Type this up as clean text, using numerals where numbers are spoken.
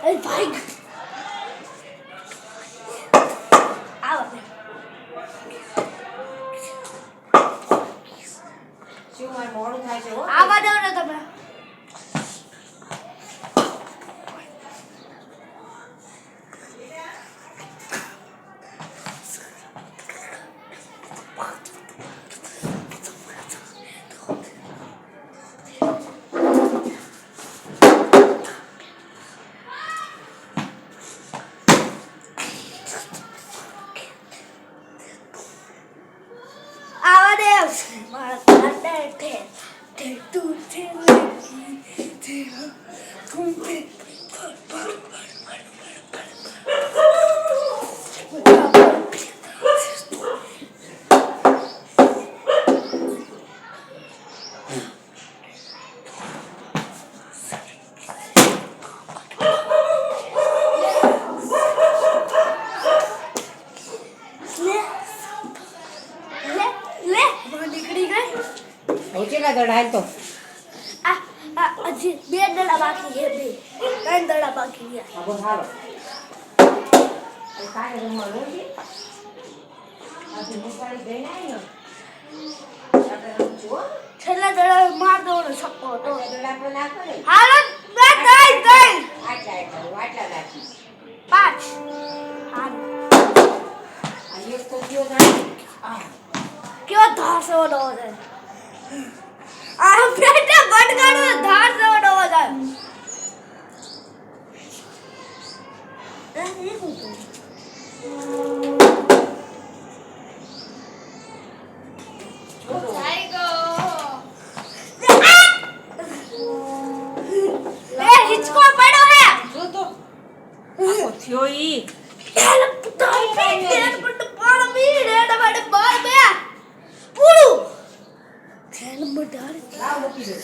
અરે ભાઈ આવો શું માર મોડું થાય છે હો આવા દો ને તમે આવા દે મારા કાંડે તે તું તે લગી તે તું તે ઓછેલા દડાય તો હજી 2 દડા બાકી છે 3 દડા બાકી છે હા બસ હાલો એ કાલે રમવા રોજી આજે મુકાડી ગઈ નહીં આપણે રમજો છેલ્લા દડા માર દોડો છક્કો તો દડા પર ના કરે હાલો આટલા રાખી 5 હાલો આ એક તો ગયો જાય ક્યો ધાસો દો છે આ બેટા બટકાડો ધાસો દો છે એ હું हिचको पड़ो है જો તો આખો થયો ઈ यार ताई पेट पर पाड़ में रेड बड़े बाल में पूरू खेल में डाल લાવ મૂકી દે